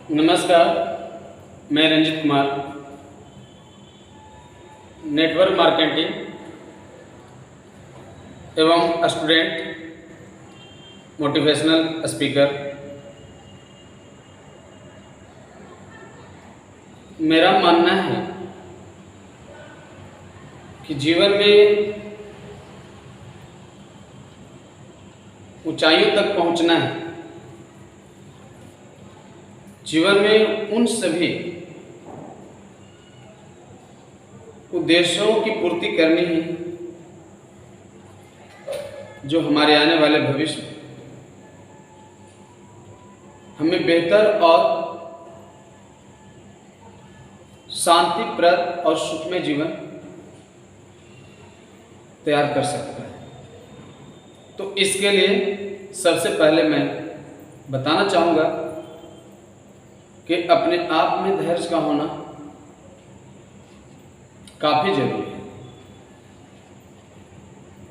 नमस्कार। मैं Ranjit Kumar, network marketing एवं स्टूडेंट, मोटिवेशनल स्पीकर। मेरा मानना है कि जीवन में ऊंचाइयों तक पहुंचना है। जीवन में उन सभी उद्देश्यों की पूर्ति करनी है जो हमारे आने वाले भविष्य में हमें बेहतर और शांतिप्रद और सुखमय जीवन तैयार कर सकता है। तो इसके लिए सबसे पहले मैं बताना चाहूँगा कि अपने आप में धैर्य का होना काफ़ी जरूरी है।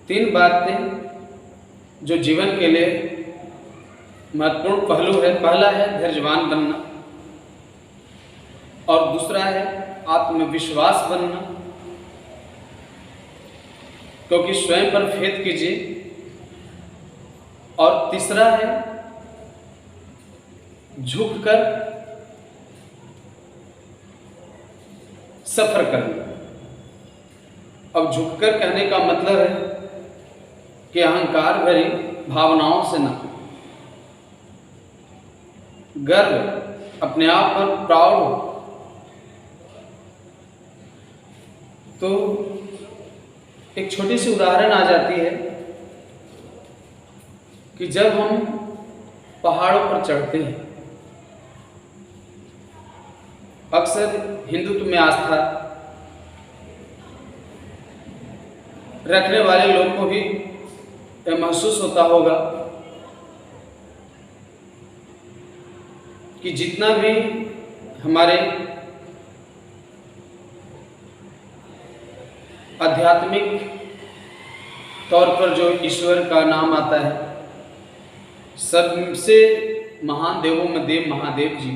3 बातें जो जीवन के लिए महत्वपूर्ण पहलू है। पहला है धैर्यवान बनना और दूसरा है आत्मविश्वास बनना, क्योंकि स्वयं पर फेथ कीजिए। और तीसरा है झुककर सफर करना। अब झुककर कहने का मतलब है कि अहंकार भरी भावनाओं से ना, गर्व, अपने आप पर प्राउड हो। तो एक छोटी सी उदाहरण आ जाती है कि जब हम पहाड़ों पर चढ़ते हैं, अक्सर हिंदुत्व में आस्था रखने वाले लोग को भी यह महसूस होता होगा कि जितना भी हमारे आध्यात्मिक तौर पर जो ईश्वर का नाम आता है, सबसे महान देवों में देव महादेव जी।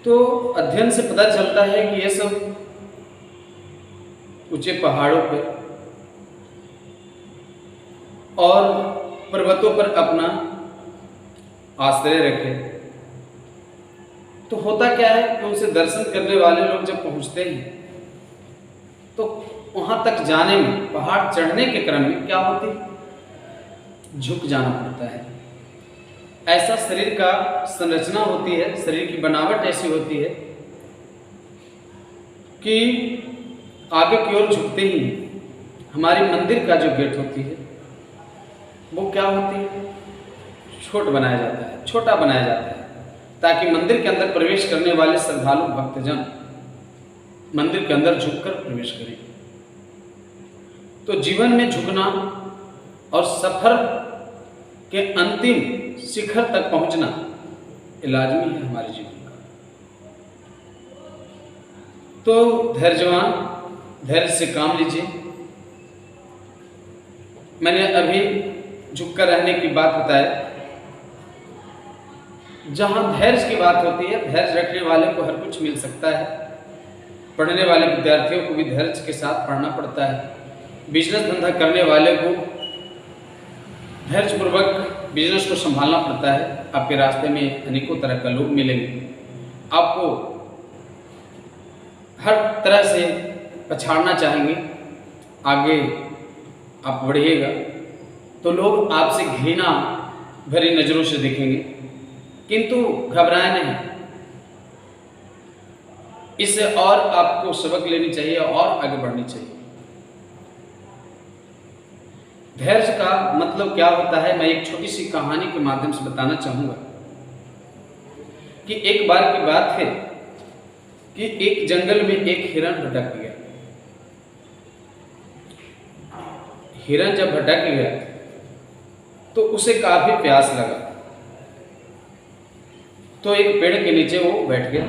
तो अध्ययन से पता चलता है कि ये सब ऊंचे पहाड़ों पर और पर्वतों पर अपना आश्रय रखे। तो होता क्या है कि उनसे दर्शन करने वाले लोग जब पहुंचते हैं तो वहां तक जाने में, पहाड़ चढ़ने के क्रम में क्या होती है, झुक जाना पड़ता है। ऐसा शरीर का संरचना होती है, शरीर की बनावट ऐसी होती है कि आगे की ओर झुकते ही हमारी मंदिर का जो गेट होती है वो क्या होती है, छोटा बनाया जाता है ताकि मंदिर के अंदर प्रवेश करने वाले श्रद्धालु भक्तजन मंदिर के अंदर झुककर प्रवेश करें। तो जीवन में झुकना और सफर के अंतिम शिखर तक पहुंचना लाजमी है हमारे जीवन का। तो धैर्य से काम लीजिए। मैंने अभी झुककर रहने की बात बताया। जहां धैर्य की बात होती है, धैर्य रखने वाले को हर कुछ मिल सकता है। पढ़ने वाले विद्यार्थियों को भी धैर्य के साथ पढ़ना पड़ता है। बिजनेस धंधा करने वाले को धैर्यपूर्वक बिजनेस को संभालना पड़ता है। आपके रास्ते में अनेकों तरह का लोग मिलेंगे, आपको हर तरह से पछाड़ना चाहेंगे। आगे आप बढ़िएगा तो लोग आपसे घृणा भरी नज़रों से देखेंगे, किंतु घबराएं नहीं। इससे और आपको सबक लेनी चाहिए और आगे बढ़नी चाहिए। धैर्य का मतलब क्या होता है, मैं एक छोटी सी कहानी के माध्यम से बताना चाहूंगा कि एक बार की बात है कि एक जंगल में एक हिरण भटक गया। हिरण जब भटक गया तो उसे काफी प्यास लगा, तो एक पेड़ के नीचे वो बैठ गया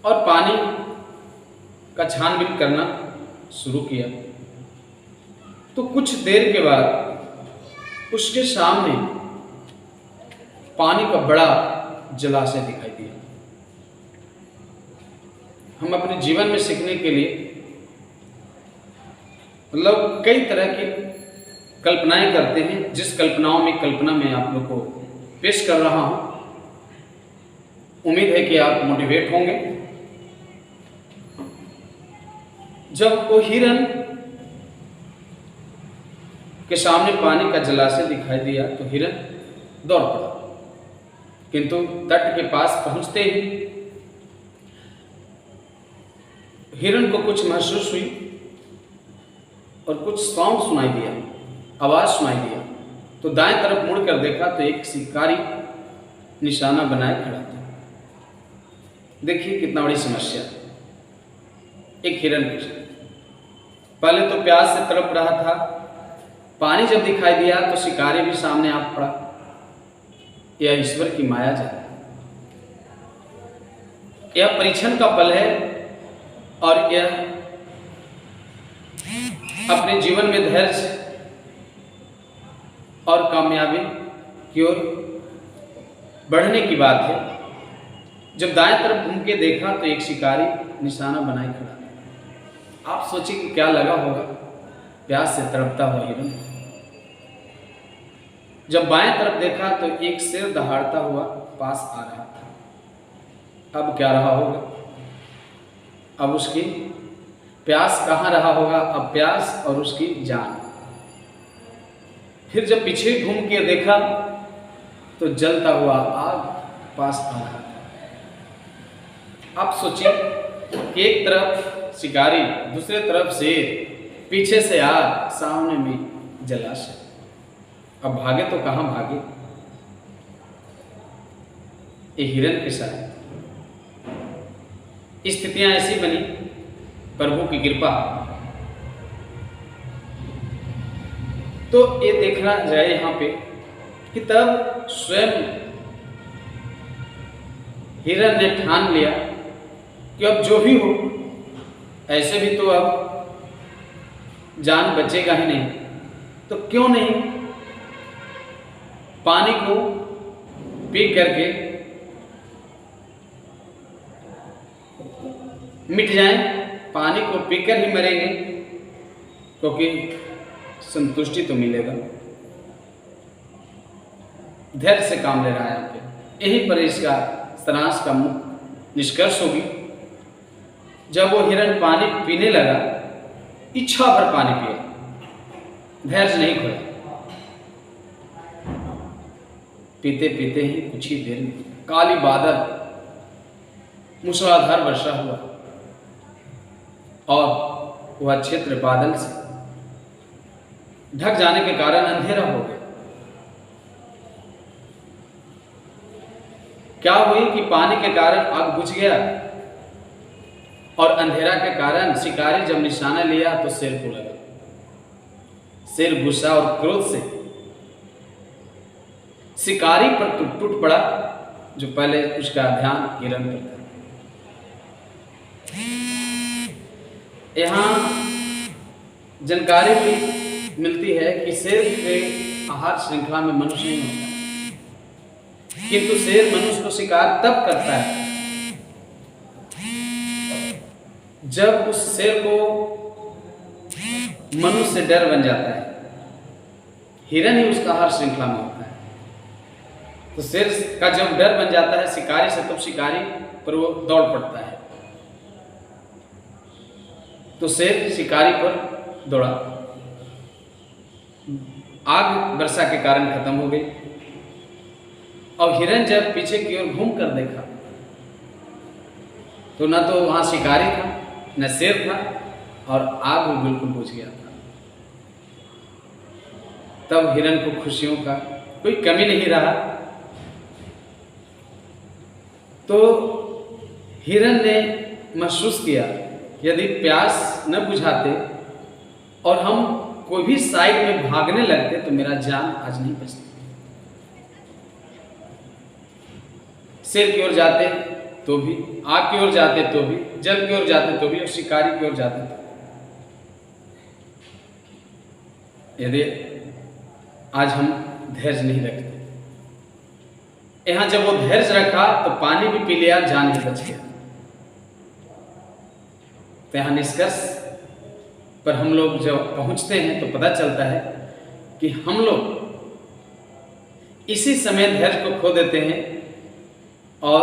और पानी का छानबीन करना शुरू किया। तो कुछ देर के बाद उसके सामने पानी का बड़ा जलाशय दिखाई दिया। हम अपने जीवन में सीखने के लिए मतलब कई तरह की कल्पनाएं करते हैं, जिस कल्पना में आप लोग को पेश कर रहा हूं। उम्मीद है कि आप मोटिवेट होंगे। जब वो हिरन के सामने पानी का जलाशय दिखाई दिया तो हिरन दौड़ पड़ा, किंतु तट के पास पहुंचते ही हिरन को कुछ महसूस हुई और कुछ साउंड सुनाई दिया, आवाज सुनाई दिया। तो दाएं तरफ मुड़कर देखा तो एक शिकारी निशाना बनाए खड़ा था। देखिए कितना बड़ी समस्या। एक हिरन पहले तो प्यास से तड़प रहा था, पानी जब दिखाई दिया तो शिकारी भी सामने आ पड़ा। यह ईश्वर की माया जाए। यह परीक्षण का पल है और यह अपने जीवन में धैर्य और कामयाबी की ओर बढ़ने की बात है। जब दाएं तरफ घूम के देखा तो एक शिकारी निशाना बनाए खड़ा। आप सोचिए कि क्या लगा होगा प्यास से तड़पता हुआ हिरन। जब बाएं तरफ देखा तो एक शेर दहाड़ता हुआ पास आ रहा था। अब क्या रहा होगा? अब उसकी प्यास कहाँ रहा होगा? अब प्यास और उसकी जान। फिर जब पीछे घूम के देखा तो जलता हुआ आग पास आ रहा था। आप सोचिए कि एक तरफ शिकारी, दूसरे तरफ शेर, पीछे से आग, सामने में जलाशय। अब भागे तो कहाँ भागे? ये हिरन के साथ स्थितियां ऐसी बनी, प्रभु की कृपा। तो ये देखना जाए यहाँ पे कि तब स्वयं हिरन ने ठान लिया कि अब जो भी हो, ऐसे भी तो अब जान बचेगा ही नहीं, तो क्यों नहीं पानी को पी करके मिट जाए, पानी को पीकर ही मरेंगे, क्योंकि संतुष्टि तो मिलेगा। धैर्य से काम ले रहा है यहाँ पे। यहीं पर इसका सारांश का निष्कर्ष होगी। जब वो हिरन पानी पीने लगा, इच्छा भर पानी पिया, धैर्य नहीं खोया। पीते पीते ही कुछ ही देर में काली बादल, मूसलाधार वर्षा हुआ और वह क्षेत्र बादल से ढक जाने के कारण अंधेरा हो गया। क्या हुई कि पानी के कारण आग बुझ गया और अंधेरा के कारण शिकारी जब निशाना लिया तो शेर को लगा। शेर गुस्सा और क्रोध से शिकारी पर टूट पड़ा, जो पहले उसका ध्यान हिरन पर था। यहाँ जानकारी भी मिलती है कि शेर के आहार श्रृंखला में मनुष्य नहीं होता, किंतु शेर मनुष्य को शिकार तब करता है जब उस शेर को मनुष्य से डर बन जाता है। हिरन ही उसका आहार श्रृंखला में होता है। तो शेर का जब डर बन जाता है शिकारी से, तब शिकारी पर वो दौड़ पड़ता है। तो शेर शिकारी पर दौड़ा। आग वर्षा के कारण खत्म हो गई। और हिरन जब पीछे की ओर घूम कर देखा तो न तो वहां शिकारी था न शेर था, और आग वो बिल्कुल बुझ गया था। तब हिरन को खुशियों का कोई कमी नहीं रहा। तो हिरन ने महसूस किया यदि प्यास न बुझाते और हम कोई भी साइड में भागने लगते तो मेरा जान आज नहीं बचता। शेर की ओर जाते तो भी, आग की ओर जाते तो भी, जल की ओर जाते तो भी, और शिकारी की ओर जाते तो। यदि आज हम धैर्य नहीं रखते, यहाँ जब वो धैर्य रखा तो पानी भी पी लिया, जान भी बच गया। तो यहाँ निष्कर्ष पर हम लोग जब पहुंचते हैं तो पता चलता है कि हम लोग इसी समय धैर्य को खो देते हैं, और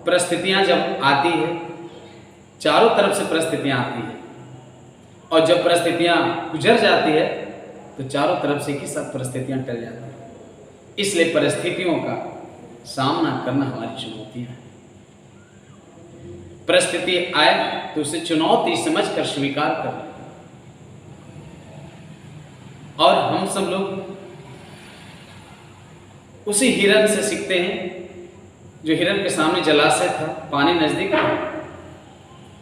परिस्थितियां जब आती है, चारों तरफ से परिस्थितियां आती है, और जब परिस्थितियां गुजर जाती है तो चारों तरफ से एक ही साथ परिस्थितियां टल जाती हैं। इसलिए परिस्थितियों का सामना करना हमारी चुनौती है। परिस्थिति आए तो उसे चुनौती समझकर स्वीकार कर लें। और हम सब लोग उसी हिरन से सीखते हैं जो हिरन के सामने जलाशय था, पानी नजदीक था,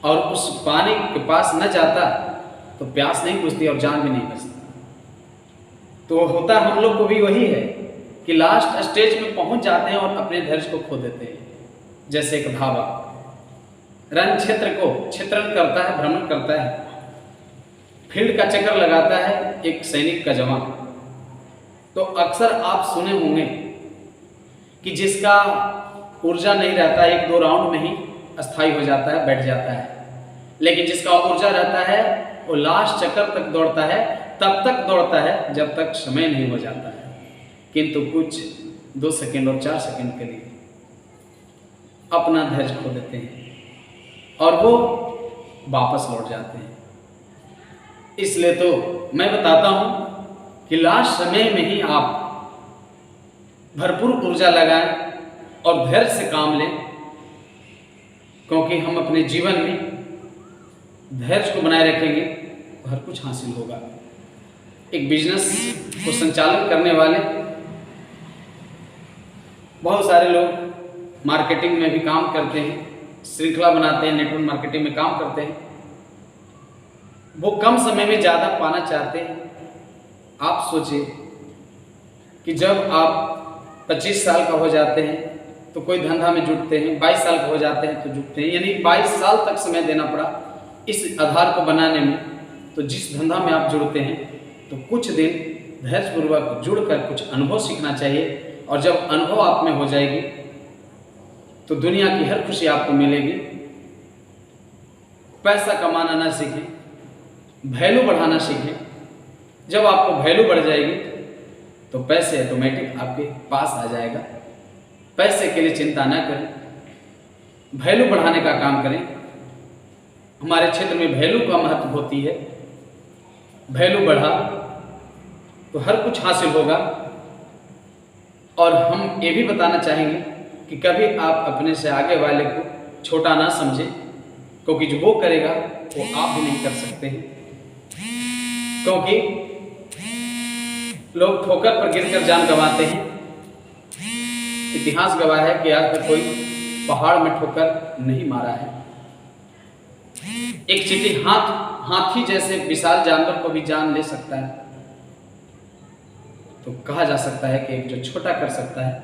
और उस पानी के पास न जाता तो प्यास नहीं बुझती और जान भी नहीं बचती। तो होता हम लोग को भी वही है कि लास्ट स्टेज में पहुंच जाते हैं और अपने धैर्य को खो देते हैं। जैसे एक धावक रण क्षेत्र को क्षेत्रण करता है, भ्रमण करता है, फील्ड का चक्कर लगाता है एक सैनिक का जवान। तो अक्सर आप सुने होंगे कि जिसका ऊर्जा नहीं रहता, एक दो राउंड में ही अस्थायी हो जाता है, बैठ जाता है। लेकिन जिसका ऊर्जा रहता है वो लास्ट चक्कर तक दौड़ता है, तब तक दौड़ता है जब तक समय नहीं हो जाता है। किंतु कुछ 2 सेकंड और 4 सेकंड के लिए अपना धैर्य खो देते हैं और वो वापस लौट जाते हैं। इसलिए तो मैं बताता हूं कि लास्ट समय में ही आप भरपूर ऊर्जा लगाएं और धैर्य से काम लें, क्योंकि हम अपने जीवन में धैर्य को बनाए रखेंगे तो हर कुछ हासिल होगा। एक बिजनेस को संचालन करने वाले बहुत सारे लोग मार्केटिंग में भी काम करते हैं, श्रृंखला बनाते हैं, नेटवर्क मार्केटिंग में काम करते हैं। वो कम समय में ज़्यादा पाना चाहते हैं। आप सोचिए कि जब आप 25 साल का हो जाते हैं तो कोई धंधा में जुटते हैं, 22 साल का हो जाते हैं तो जुटते हैं, यानी 22 साल तक समय देना पड़ा इस आधार को बनाने में। तो जिस धंधा में आप जुड़ते हैं तो कुछ दिन धैर्यपूर्वक जुड़कर कुछ अनुभव सीखना चाहिए, और जब अनुभव आप में हो जाएगी तो दुनिया की हर खुशी आपको मिलेगी। पैसा कमाना ना सीखें, वैल्यू बढ़ाना सीखें। जब आपको वैल्यू बढ़ जाएगी तो पैसे ऑटोमेटिक आपके पास आ जाएगा। पैसे के लिए चिंता ना करें, वैल्यू बढ़ाने का काम करें। हमारे क्षेत्र में वैल्यू का महत्व होती है। वैल्यू बढ़ा तो हर कुछ हासिल होगा। और हम ये भी बताना चाहेंगे कि कभी आप अपने से आगे वाले को छोटा ना समझें, क्योंकि जो वो करेगा वो आप भी नहीं कर सकते हैं। क्योंकि लोग ठोकर पर गिरकर जान गंवाते हैं। इतिहास गवाह है कि आज तक कोई पहाड़ में ठोकर नहीं मारा है। एक चींटी हाथी जैसे विशाल जानवर को भी जान ले सकता है। तो कहा जा सकता है कि एक जो छोटा कर सकता है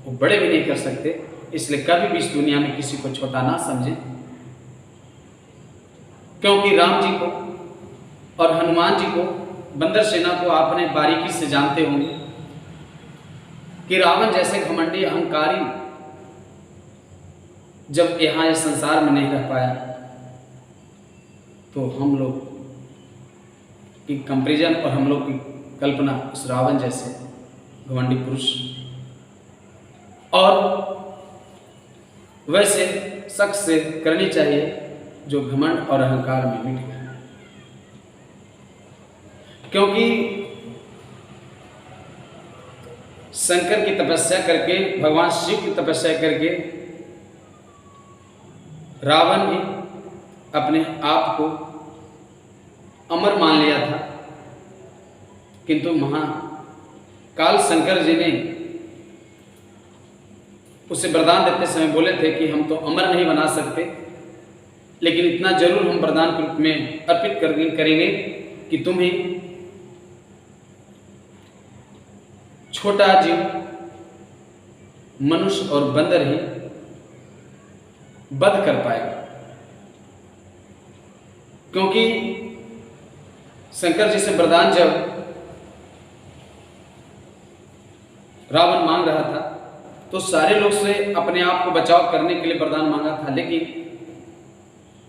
वो बड़े भी नहीं कर सकते। इसलिए कभी भी इस दुनिया में किसी को छोटा ना समझें, क्योंकि राम जी को और हनुमान जी को, बंदर सेना को आपने बारीकी से जानते होंगे कि रावण जैसे घमंडी अहंकारी जब यहाँ इस संसार में नहीं रह पाया तो हम लोग की कंपैरिजन और हम लोग की कल्पना उस रावण जैसे घमंडी पुरुष और वैसे शख्स से करनी चाहिए जो घमंड और अहंकार में मिट गए। क्योंकि शंकर की तपस्या करके, भगवान शिव की तपस्या करके रावण ने अपने आप को अमर मान लिया था, किंतु महाकाल शंकर जी ने उसे वरदान देते समय बोले थे कि हम तो अमर नहीं बना सकते, लेकिन इतना जरूर हम वरदान के रूप में अर्पित करेंगे कि तुम्हें छोटा जीव मनुष्य और बंदर ही वध कर पाएगा। क्योंकि शंकर जी से वरदान जब रावण मांग रहा था तो सारे लोग से अपने आप को बचाव करने के लिए वरदान मांगा था, लेकिन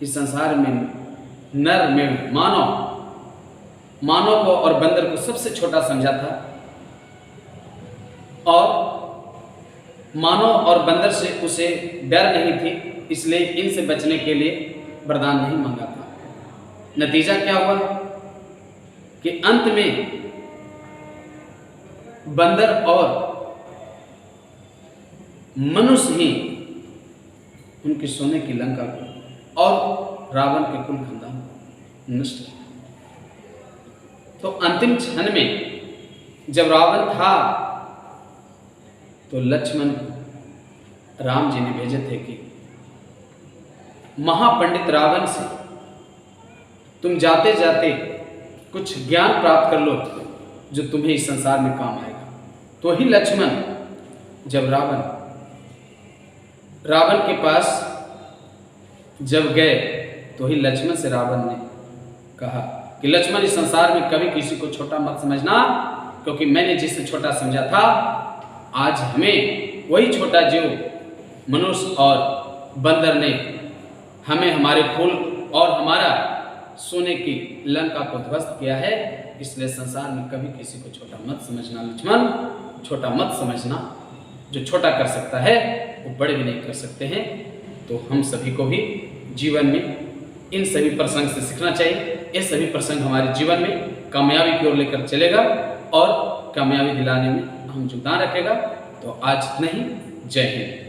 इस संसार में नर में मानव को और बंदर को सबसे छोटा समझा था, और मानव और बंदर से उसे डर नहीं थी, इसलिए इनसे बचने के लिए वरदान नहीं मांगा था। नतीजा क्या हुआ कि अंत में बंदर और मनुष्य ही उनकी सोने की लंका को और रावण के कुल खानदान नष्ट किया। तो अंतिम क्षण में जब रावण था तो लक्ष्मण को राम जी ने भेजे थे कि महापंडित रावण से तुम जाते जाते कुछ ज्ञान प्राप्त कर लो जो तुम्हें इस संसार में काम आएगा। तो ही लक्ष्मण जब रावण के पास जब गए तो ही लक्ष्मण से रावण ने कहा कि लक्ष्मण, इस संसार में कभी किसी को छोटा मत समझना, क्योंकि मैंने जिसे छोटा समझा था आज हमें वही छोटा जीव मनुष्य और बंदर ने हमें हमारे फूल और हमारा सोने की लंका को ध्वस्त किया है। इसलिए संसार में कभी किसी को छोटा मत समझना लक्ष्मण, छोटा मत समझना। जो छोटा कर सकता है वो बड़े भी नहीं कर सकते हैं। तो हम सभी को भी जीवन में इन सभी प्रसंग से सीखना चाहिए। ये सभी प्रसंग हमारे जीवन में कामयाबी की ओर लेकर चलेगा और कामयाबी दिलाने में हम योगदान रखेगा। तो आज नहीं, जय हिंद।